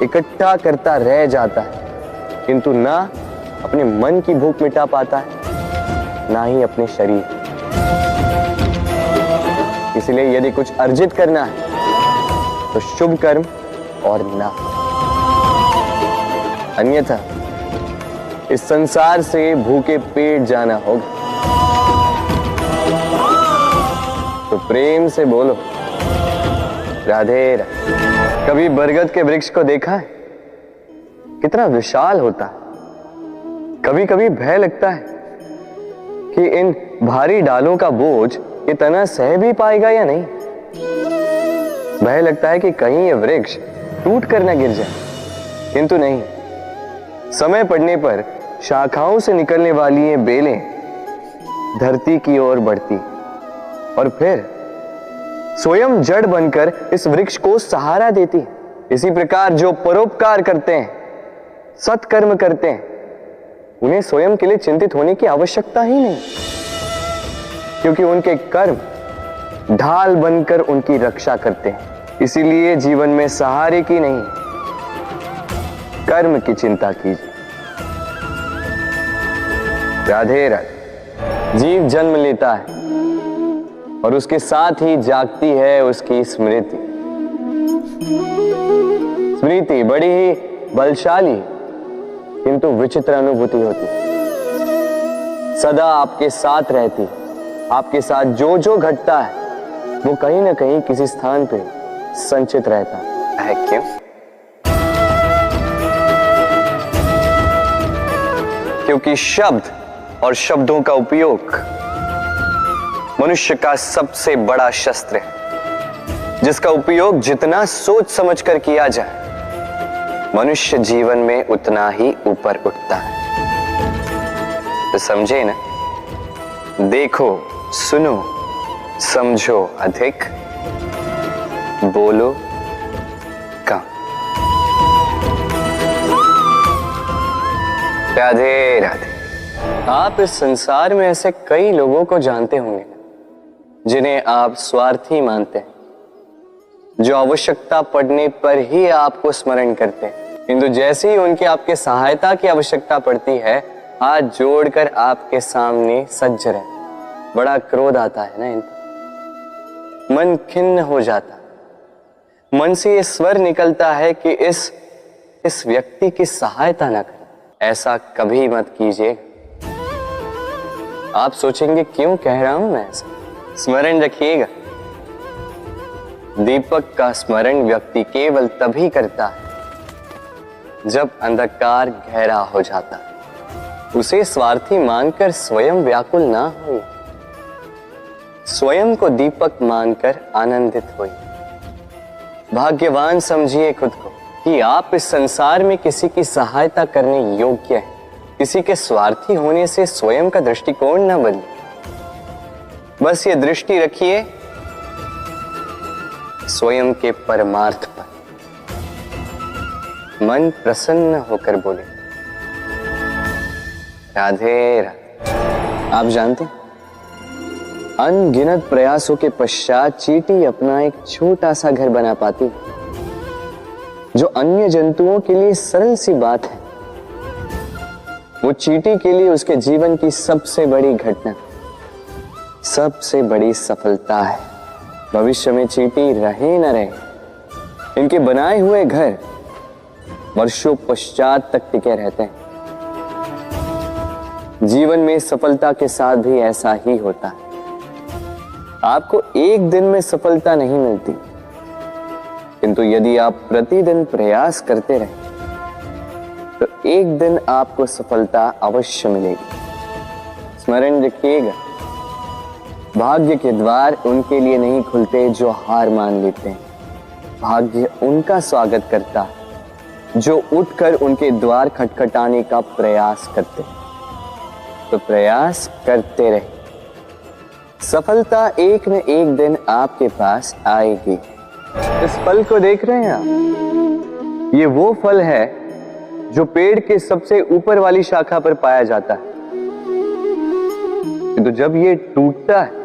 इकट्ठा करता रह जाता है, किंतु ना अपने मन की भूख मिटा पाता है, ना ही अपने शरीर। इसलिए यदि कुछ अर्जित करना है तो शुभ कर्म और ना, अन्यथा इस संसार से भूखे पेट जाना होगा। तो प्रेम से बोलो, राधे राधे। कभी बरगद के वृक्ष को देखा है? कितना विशाल होता है। कभी कभी भय लगता है कि इन भारी डालों का बोझ ये तना सह भी पाएगा या नहीं। भय लगता है कि कहीं ये वृक्ष टूट कर न गिर जाए, किंतु नहीं। समय पड़ने पर शाखाओं से निकलने वाली ये बेलें धरती की ओर बढ़ती और फिर स्वयं जड़ बनकर इस वृक्ष को सहारा देती। इसी प्रकार जो परोपकार करते हैं, सत्कर्म करते हैं, उन्हें स्वयं के लिए चिंतित होने की आवश्यकता ही नहीं, क्योंकि उनके कर्म ढाल बनकर उनकी रक्षा करते हैं। इसीलिए जीवन में सहारे की नहीं, कर्म की चिंता कीजिए। राधे राधे। जीव जन्म लेता है और उसके साथ ही जागती है उसकी स्मृति। स्मृति बड़ी ही बलशाली किंतु विचित्र अनुभूति होती, सदा आपके साथ रहती। आपके साथ जो जो घटता है वो कहीं ना कहीं किसी स्थान पे संचित रहता है। क्यों? क्योंकि शब्द और शब्दों का उपयोग मनुष्य का सबसे बड़ा शस्त्र है, जिसका उपयोग जितना सोच समझकर किया जाए, मनुष्य जीवन में उतना ही ऊपर उठता है। तो समझे ना? देखो, सुनो, समझो अधिक, बोलो कम। राधे राधे। आप इस संसार में ऐसे कई लोगों को जानते होंगे जिन्हें आप स्वार्थी मानते हैं, जो आवश्यकता पड़ने पर ही आपको स्मरण करते हैं, किंतु जैसे ही उनके आपके सहायता की आवश्यकता पड़ती है, हाथ जोड़कर आपके सामने सज्ज रहते। बड़ा क्रोध आता है ना इन पर, मन खिन्न हो जाता है, मन से ये स्वर निकलता है कि इस व्यक्ति की सहायता न करें। ऐसा कभी मत कीजिए। आप सोचेंगे क्यों कह रहा हूं मैं ऐसा? स्मरण रखिएगा, दीपक का स्मरण व्यक्ति केवल तभी करता है जब अंधकार गहरा हो जाता है। उसे स्वार्थी मानकर स्वयं व्याकुल ना हो, स्वयं को दीपक मानकर आनंदित होइए। भाग्यवान समझिए खुद को कि आप इस संसार में किसी की सहायता करने योग्य हैं। किसी के स्वार्थी होने से स्वयं का दृष्टिकोण न बदले। बस ये दृष्टि रखिए स्वयं के परमार्थ पर। मन प्रसन्न होकर बोले राधे राधे। आप जानते हैं, अनगिनत प्रयासों के पश्चात चींटी अपना एक छोटा सा घर बना पाती, जो अन्य जंतुओं के लिए सरल सी बात है, वो चींटी के लिए उसके जीवन की सबसे बड़ी घटना, सबसे बड़ी सफलता है। भविष्य में चींटी रहे न रहे, इनके बनाए हुए घर वर्षों पश्चात तक टिके रहते हैं। जीवन में सफलता के साथ भी ऐसा ही होता है। आपको एक दिन में सफलता नहीं मिलती, किंतु यदि आप प्रतिदिन प्रयास करते रहे तो एक दिन आपको सफलता अवश्य मिलेगी। स्मरण रखिएगा, भाग्य के द्वार उनके लिए नहीं खुलते जो हार मान लेते हैं। भाग्य उनका स्वागत करता है जो उठकर उनके द्वार खटखटाने का प्रयास करते हैं। तो प्रयास करते रहे, सफलता एक न एक दिन आपके पास आएगी। इस फल को देख रहे हैं आप? ये वो फल है जो पेड़ के सबसे ऊपर वाली शाखा पर पाया जाता है। तो जब ये टूटता है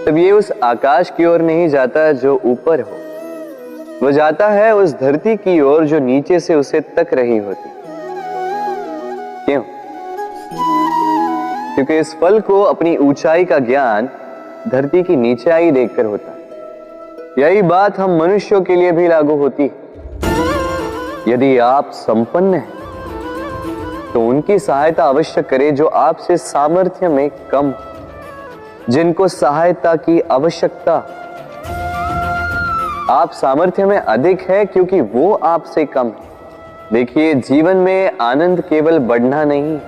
तब ये उस आकाश की ओर नहीं जाता जो ऊपर हो, वो जाता है उस धरती की ओर जो नीचे से उसे तक रही होती। क्यों? क्योंकि इस फल को अपनी ऊंचाई का ज्ञान धरती की नीचाई देखकर होता है। यही बात हम मनुष्यों के लिए भी लागू होती है। यदि आप संपन्न हैं तो उनकी सहायता अवश्य करें जो आपसे सामर्थ्य में कम, जिनको सहायता की आवश्यकता। आप सामर्थ्य में अधिक है क्योंकि वो आपसे कम है, देखिए, जीवन में आनंद केवल बढ़ना नहीं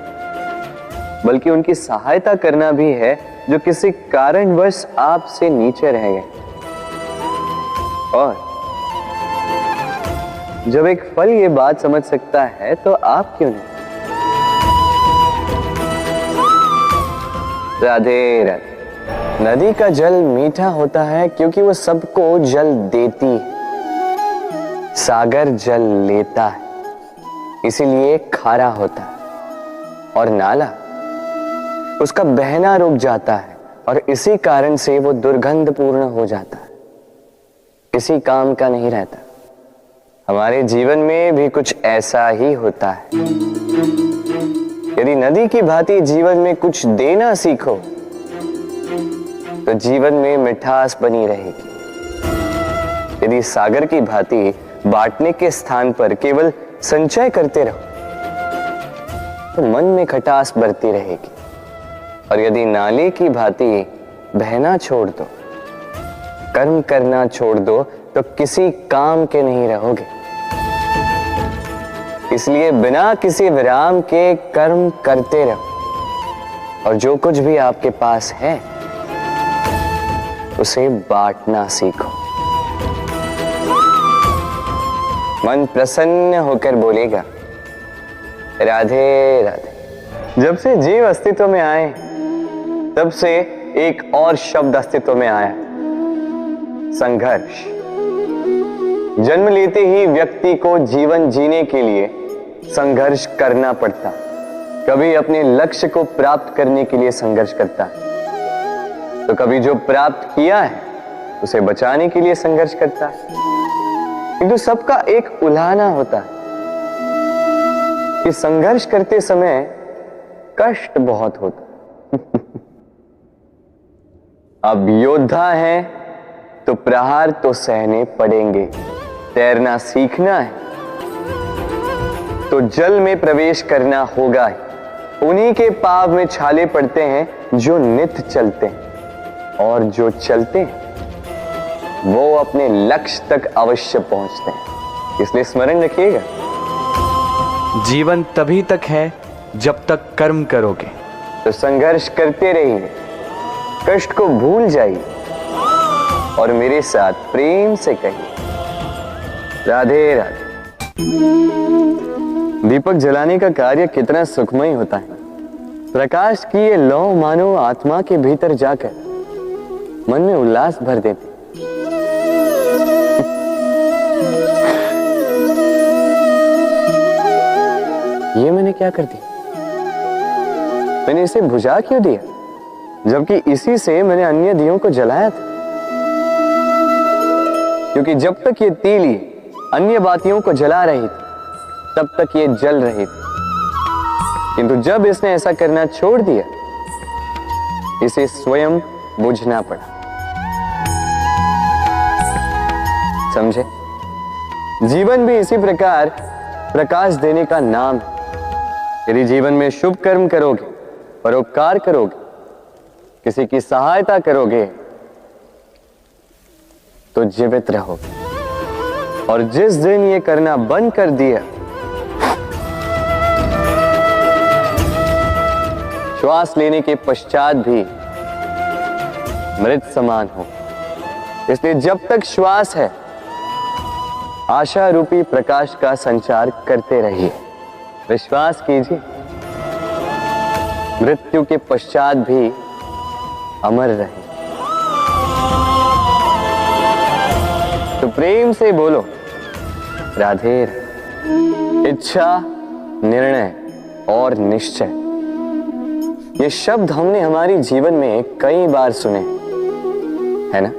बल्कि उनकी सहायता करना भी है जो किसी कारणवश आपसे नीचे रह गए। और जब एक फल ये बात समझ सकता है तो आप क्यों नहीं? राधे राधे। नदी का जल मीठा होता है क्योंकि वो सबको जल देती है। सागर जल लेता है इसीलिए खारा होता है। और नाला उसका बहना रुक जाता है और इसी कारण से वो दुर्गंधपूर्ण हो जाता है, किसी काम का नहीं रहता। हमारे जीवन में भी कुछ ऐसा ही होता है। यदि नदी की भांति जीवन में कुछ देना सीखो तो जीवन में मिठास बनी रहेगी। यदि सागर की भांति बांटने के स्थान पर केवल संचय करते रहो तो मन में खटास बढ़ती रहेगी। और यदि नाले की भांति बहना छोड़ दो, कर्म करना छोड़ दो तो किसी काम के नहीं रहोगे। इसलिए बिना किसी विराम के कर्म करते रहो और जो कुछ भी आपके पास है उसे बांटना सीखो। मन प्रसन्न होकर बोलेगा राधे राधे। जब से जीव अस्तित्व में आए तब से एक और शब्द अस्तित्व में आया, संघर्ष। जन्म लेते ही व्यक्ति को जीवन जीने के लिए संघर्ष करना पड़ता। कभी अपने लक्ष्य को प्राप्त करने के लिए संघर्ष करता है तो कभी जो प्राप्त किया है उसे बचाने के लिए संघर्ष करता है। किंतु सबका एक उल्हाना होता है कि संघर्ष करते समय कष्ट बहुत होता है। अब योद्धा है तो प्रहार तो सहने पड़ेंगे। तैरना सीखना है तो जल में प्रवेश करना होगा ही। उन्हीं के पाव में छाले पड़ते हैं जो नित चलते हैं, और जो चलते हैं वो अपने लक्ष्य तक अवश्य पहुंचते हैं। इसलिए स्मरण रखिएगा, जीवन तभी तक है जब तक कर्म करोगे। तो संघर्ष करते रहिए, कष्ट को भूल जाइए और मेरे साथ प्रेम से कहिए राधे राधे। दीपक जलाने का कार्य कितना सुखमय होता है। प्रकाश की ये लौ मानो आत्मा के भीतर जाकर मन में उल्लास भर देती। ये मैंने क्या कर दिया? मैंने इसे बुझा क्यों दिया, जबकि इसी से मैंने अन्य दियों को जलाया था। क्योंकि जब तक ये तीली अन्य बातियों को जला रही थी तब तक ये जल रही थी, किंतु जब इसने ऐसा करना छोड़ दिया इसे स्वयं बुझना पड़ा। समझे? जीवन भी इसी प्रकार प्रकाश देने का नाम है। यदि जीवन में शुभ कर्म करोगे, परोपकार करोगे, किसी की सहायता करोगे तो जीवित रहोगे। और जिस दिन ये करना बंद कर दिया, श्वास लेने के पश्चात भी मृत समान हो। इसलिए जब तक श्वास है आशा रूपी प्रकाश का संचार करते रहिए। विश्वास कीजिए, मृत्यु के पश्चात भी अमर रहे। तो प्रेम से बोलो राधे राधे। इच्छा, निर्णय और निश्चय, ये शब्द हमने हमारे जीवन में कई बार सुने, है ना?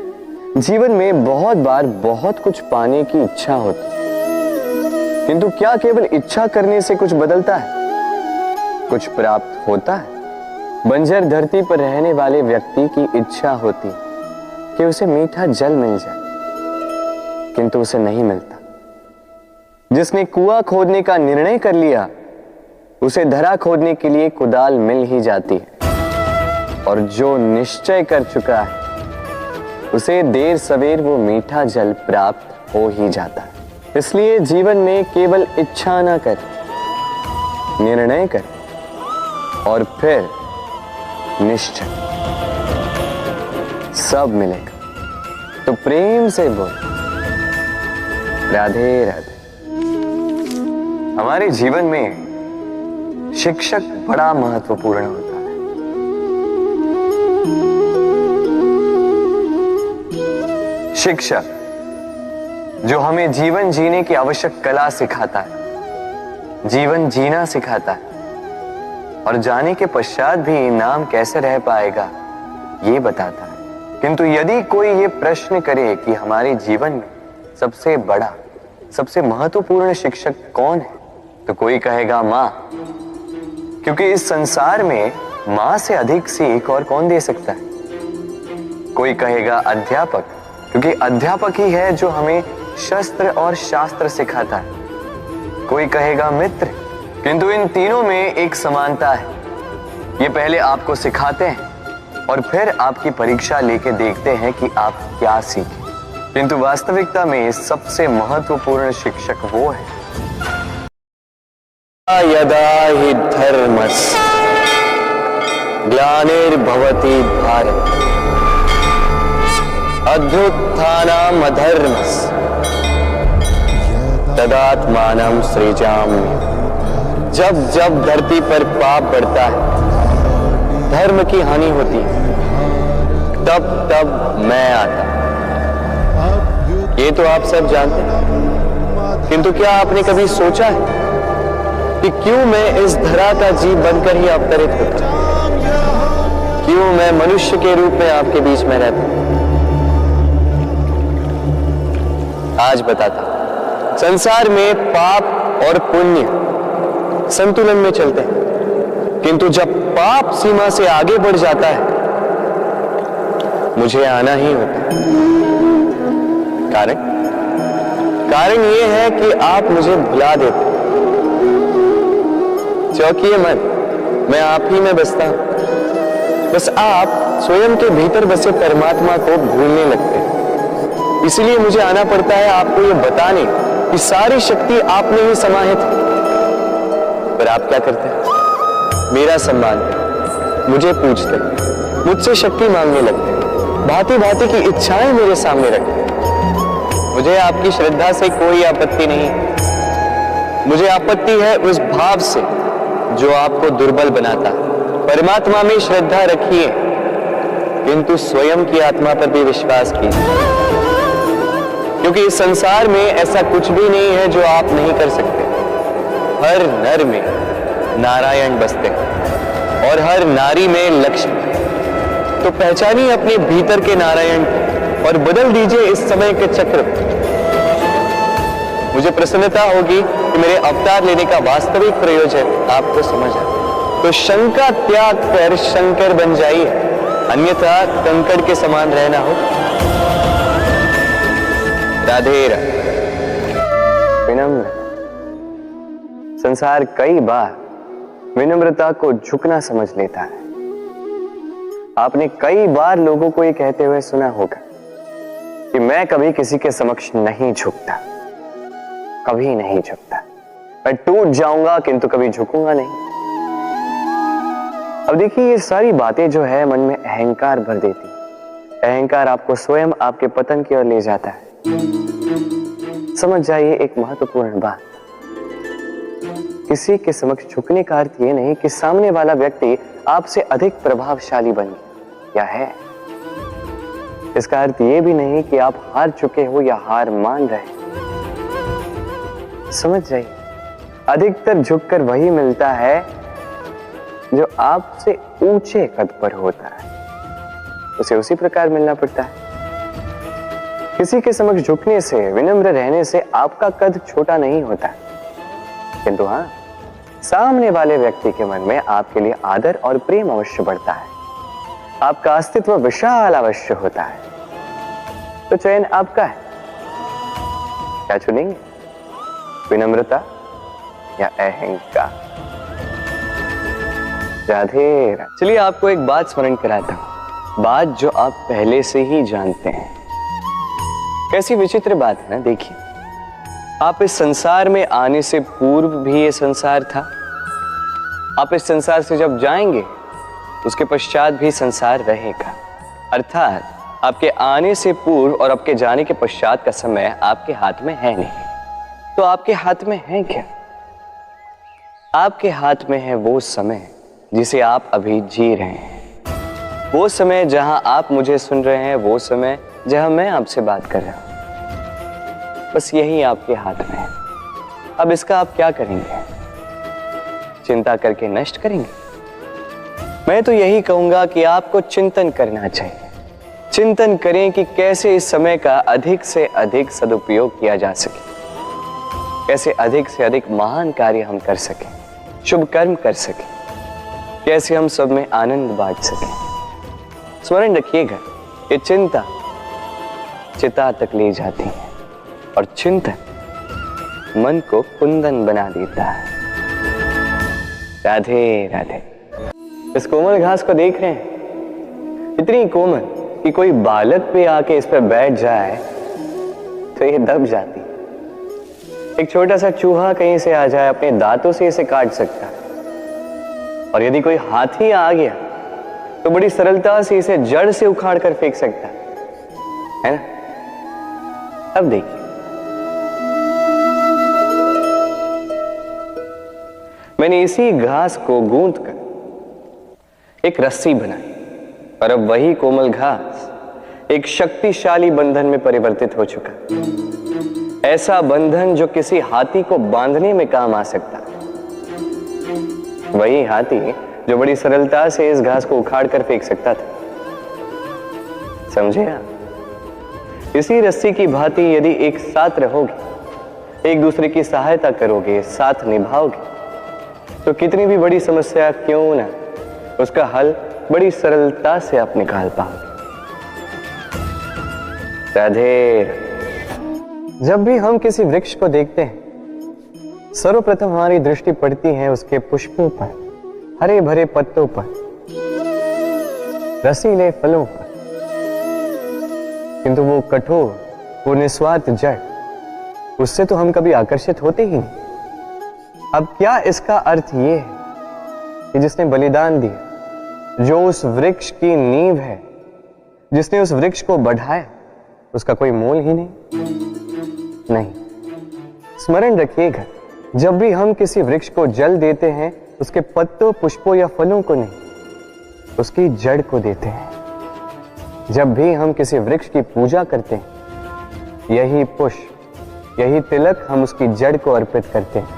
जीवन में बहुत बार बहुत कुछ पाने की इच्छा होती, किंतु क्या केवल इच्छा करने से कुछ बदलता है? कुछ प्राप्त होता है? बंजर धरती पर रहने वाले व्यक्ति की इच्छा होती कि उसे मीठा जल मिल जाए, किंतु उसे नहीं मिलता। जिसने कुआं खोदने का निर्णय कर लिया उसे धरा खोदने के लिए कुदाल मिल ही जाती है, और जो निश्चय कर चुका है उसे देर सवेर वो मीठा जल प्राप्त हो ही जाता है। इसलिए जीवन में केवल इच्छा ना कर, निर्णय कर और फिर निश्चय, सब मिलेगा। तो प्रेम से बोल राधे राधे। हमारे जीवन में शिक्षक बड़ा महत्वपूर्ण होता है। शिक्षक जो हमें जीवन जीने की आवश्यक कला सिखाता है, जीवन जीना सिखाता है और जाने के पश्चात भी इनाम कैसे रह पाएगा ये बताता है। किंतु यदि कोई ये प्रश्न करे कि हमारे जीवन में सबसे बड़ा, सबसे महत्वपूर्ण शिक्षक कौन है, तो कोई कहेगा मां, क्योंकि इस संसार में मां से अधिक सीख और कौन दे सकता है। कोई कहेगा अध्यापक, क्योंकि अध्यापक ही है जो हमें शस्त्र और शास्त्र सिखाता है। कोई कहेगा मित्र, किंतु इन तीनों में एक समानता है, ये पहले आपको सिखाते हैं और फिर आपकी परीक्षा लेके देखते हैं कि आप क्या सीखे। किंतु वास्तविकता में सबसे महत्वपूर्ण शिक्षक वो है यदा हि धर्मस्य ग्लानिर्भवति भारत अभ्युत्थानम् अधर्मस्य तदात्मानं सृजाम्यहम्। जब जब धरती पर पाप बढ़ता है, धर्म की हानि होती है, तब तब मैं आता। ये तो आप सब जानते हैं, किंतु क्या आपने कभी सोचा है कि क्यों मैं इस धरा का जीव बनकर ही अवतरित होता हूं? क्यों मैं मनुष्य के रूप में आपके बीच में रहता हूं? आज बताता हूं। संसार में पाप और पुण्य संतुलन में चलते हैं, किंतु जब पाप सीमा से आगे बढ़ जाता है, मुझे आना ही होता है। कारण यह है कि आप मुझे भुला देते। चौकिए मन, मैं आप ही में बसता हूं। बस आप स्वयं के भीतर बसे परमात्मा को भूलने लगते हैं। इसलिए मुझे आना पड़ता है आपको ये बताने कि सारी शक्ति आप में ही समाहित है। पर आप क्या करते हैं? मेरा सम्मान करते, मुझे पूछते, मुझसे शक्ति मांगने लगते, भांति भांति की इच्छाएं मेरे सामने रखते। मुझे आपकी श्रद्धा से कोई आपत्ति नहीं, मुझे आपत्ति है उस भाव से जो आपको दुर्बल बनाता है। परमात्मा में श्रद्धा रखिए, किंतु स्वयं की आत्मा पर भी विश्वास कीजिए, क्योंकि इस संसार में ऐसा कुछ भी नहीं है जो आप नहीं कर सकते। हर नर में नारायण बसते हैं और हर नारी में लक्ष्मी। तो पहचानिए अपने भीतर के नारायण को और बदल दीजिए इस समय के चक्र को। मुझे प्रसन्नता होगी कि मेरे अवतार लेने का वास्तविक प्रयोजन आपको समझ आए। तो शंका त्याग कर शंकर बन जाइए, अन्यथा कंकड़ के समान रहना हो। राधे राधे। विनम्र। संसार कई बार विनम्रता को झुकना समझ लेता है। आपने कई बार लोगों को ये कहते हुए सुना होगा कि मैं कभी किसी के समक्ष नहीं झुकता, कभी नहीं झुकता, मैं टूट जाऊंगा किंतु कभी झुकूंगा नहीं। अब देखिए, ये सारी बातें जो है मन में अहंकार भर देती। अहंकार आपको स्वयं आपके पतन की ओर ले जाता है। समझ जाइए एक महत्वपूर्ण बात, किसी के समक्ष झुकने का अर्थ ये नहीं कि सामने वाला व्यक्ति आपसे अधिक प्रभावशाली बन गया या है। इसका अर्थ ये भी नहीं कि आप हार चुके हो या हार मान रहे। समझ जाइए, अधिकतर झुककर वही मिलता है जो आपसे ऊंचे कद पर होता है, उसे उसी प्रकार मिलना पड़ता है। किसी के समक्ष झुकने से, विनम्र रहने से आपका कद छोटा नहीं होता, किंतु हाँ, सामने वाले व्यक्ति के मन में आपके लिए आदर और प्रेम अवश्य बढ़ता है। आपका अस्तित्व विशाल अवश्य होता है। तो चयन आपका है, क्या चुनेंगे? विनम्रता या अहंकार? राधे राधे। चलिए आपको एक बात स्मरण कराता हूं, बात जो आप पहले से ही जानते हैं। कैसी विचित्र बात है ना। देखिए, आप इस संसार में आने से पूर्व भी ये संसार था। आप इस संसार से जब जाएंगे उसके पश्चात भी संसार रहेगा। अर्थात आपके आने से पूर्व और आपके जाने के पश्चात का समय आपके हाथ में है नहीं। तो आपके हाथ में है क्या? आपके हाथ में है वो समय जिसे आप अभी जी रहे हैं, वो समय जहां आप मुझे सुन रहे हैं, वो समय जहां मैं आपसे बात कर रहा हूं। बस यही आपके हाथ में है। अब इसका आप क्या करेंगे? चिंता करके नष्ट करेंगे? मैं तो यही कहूंगा कि आपको चिंतन करना चाहिए। चिंतन करें कि कैसे इस समय का अधिक से अधिक सदुपयोग किया जा सके, कैसे अधिक से अधिक महान कार्य हम कर सकें, शुभ कर्म कर सकें, कैसे हम सब में आनंद बांट सकें। स्मरण रखिएगा, ये चिंता चिता तक ले जाती है और चिंतन मन को कुंदन बना देता है। राधे राधे। इस कोमल घास को देख रहे हैं, इतनी कोमल कि कोई बालक पे आके इस पर बैठ जाए तो ये दब जाती। एक छोटा सा चूहा कहीं से आ जाए, अपने दांतों से इसे काट सकता है। और यदि कोई हाथी आ गया तो बड़ी सरलता से इसे जड़ से उखाड़ कर फेंक सकता है ना? अब देखिए, मैंने इसी घास को गूंथ कर एक रस्सी बनाई और अब वही कोमल घास एक शक्तिशाली बंधन में परिवर्तित हो चुका। ऐसा बंधन जो किसी हाथी को बांधने में काम आ सकता। वही हाथी जो बड़ी सरलता से इस घास को उखाड़ कर फेंक सकता था। समझे आप? इसी रस्सी की भांति यदि एक साथ रहोगे, एक दूसरे की सहायता करोगे, साथ निभाओगे, तो कितनी भी बड़ी समस्या क्यों ना, उसका हल बड़ी सरलता से आप निकाल पाओगे। राधे। जब भी हम किसी वृक्ष को देखते हैं, सर्वप्रथम हमारी दृष्टि पड़ती है उसके पुष्पों पर, हरे भरे पत्तों पर, रसीले फलों पर। किंतु वो कठोर, वो निस्वार्थ जड़, उससे तो हम कभी आकर्षित होते ही नहीं। अब क्या इसका अर्थ ये है कि जिसने बलिदान दिया, जो उस वृक्ष की नींव है, जिसने उस वृक्ष को बढ़ाया, उसका कोई मोल ही नहीं? स्मरण रखिएगा, जब भी हम किसी वृक्ष को जल देते हैं, उसके पत्तों, पुष्पों या फलों को नहीं, उसकी जड़ को देते हैं। जब भी हम किसी वृक्ष की पूजा करते हैं, यही पुष्प, यही तिलक हम उसकी जड़ को अर्पित करते हैं।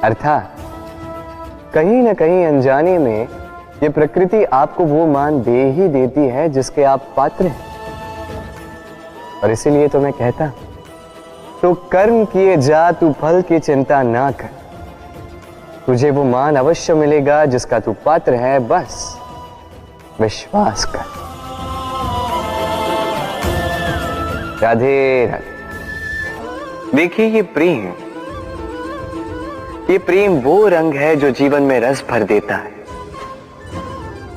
अर्थात कहीं ना कहीं अनजाने में ये प्रकृति आपको वो मान दे ही देती है जिसके आप पात्र हैं। और इसीलिए तो मैं कहता, तो कर्म किए जा, तू फल की चिंता ना कर। तुझे वो मान अवश्य मिलेगा जिसका तू पात्र है, बस विश्वास कर। राधे राधे। देखिए, ये प्रेम वो रंग है जो जीवन में रस भर देता है।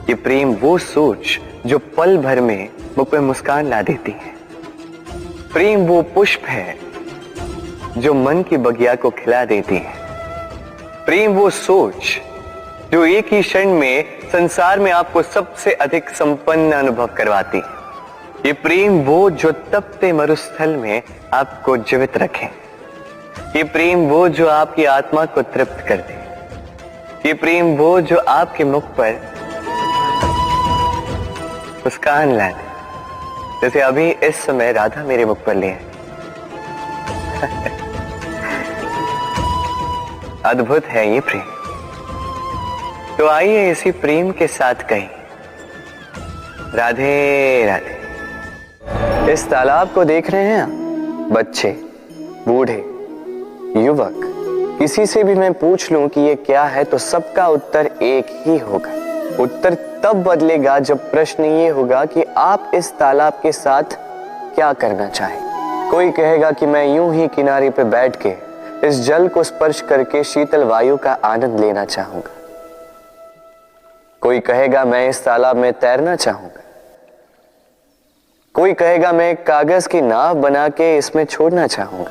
ये प्रेम वो सोच जो पल भर में मुझ पे मुस्कान ला देती है। प्रेम वो पुष्प है जो मन की बगिया को खिला देती है। प्रेम वो सोच जो एक ही क्षण में संसार में आपको सबसे अधिक संपन्न अनुभव करवाती है। ये प्रेम वो जो तपते मरुस्थल में आपको जीवित रखे। ये प्रेम वो जो आपकी आत्मा को तृप्त कर दे। ये प्रेम वो जो आपके मुख पर मुस्कान ला दे, जैसे अभी इस समय राधा मेरे मुख पर ले। अद्भुत है ये प्रेम। तो आइए इसी प्रेम के साथ कहें, राधे राधे। इस तालाब को देख रहे हैं आप? बच्चे, बूढ़े, युवक, किसी से भी मैं पूछ लूं कि ये क्या है तो सबका उत्तर एक ही होगा। उत्तर तब बदलेगा जब प्रश्न ये होगा कि आप इस तालाब के साथ क्या करना चाहें। कोई कहेगा कि मैं यूं ही किनारे पे बैठ के इस जल को स्पर्श करके शीतल वायु का आनंद लेना चाहूंगा। कोई कहेगा मैं इस तालाब में तैरना चाहूंगा। कोई कहेगा मैं एक कागज की नाव बना के इसमें छोड़ना चाहूंगा।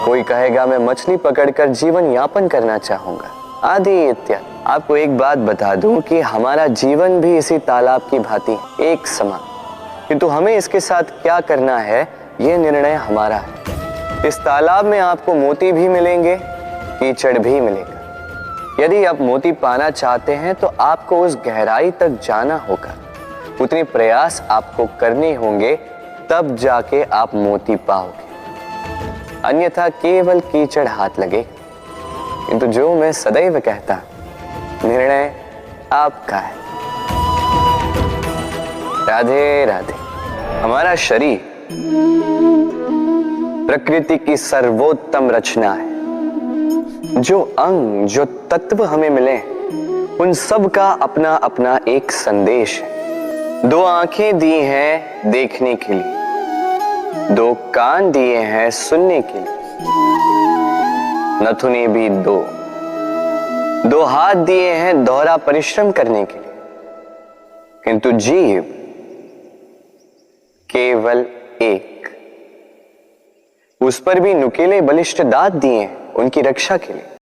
कोई कहेगा मैं मछली पकड़कर जीवन यापन करना चाहूंगा, आदि इत्यादि। आपको एक बात बता दूं कि हमारा जीवन भी इसी तालाब की भांति है, एक समान, किंतु हमें इसके साथ क्या करना है यह निर्णय हमारा है। इस तालाब में आपको मोती भी मिलेंगे, कीचड़ भी मिलेगा। यदि आप मोती पाना चाहते हैं तो आपको उस गहराई तक जाना होगा, उतने प्रयास आपको करने होंगे, तब जाके आप मोती पाओगे, अन्यथा केवल कीचड़ हाथ लगे। किंतु जो मैं सदैव कहता, निर्णय आपका है। राधे राधे। हमारा शरीर प्रकृति की सर्वोत्तम रचना है। जो अंग, जो तत्व हमें मिले, उन सब का अपना अपना एक संदेश है। 2 आंखें दी हैं देखने के लिए, 2 कान दिए हैं सुनने के लिए, नथुने भी 2 हाथ दिए हैं दोहरा परिश्रम करने के लिए, किंतु जीव केवल एक। उस पर भी नुकीले बलिष्ठ दांत दिए हैं उनकी रक्षा के लिए।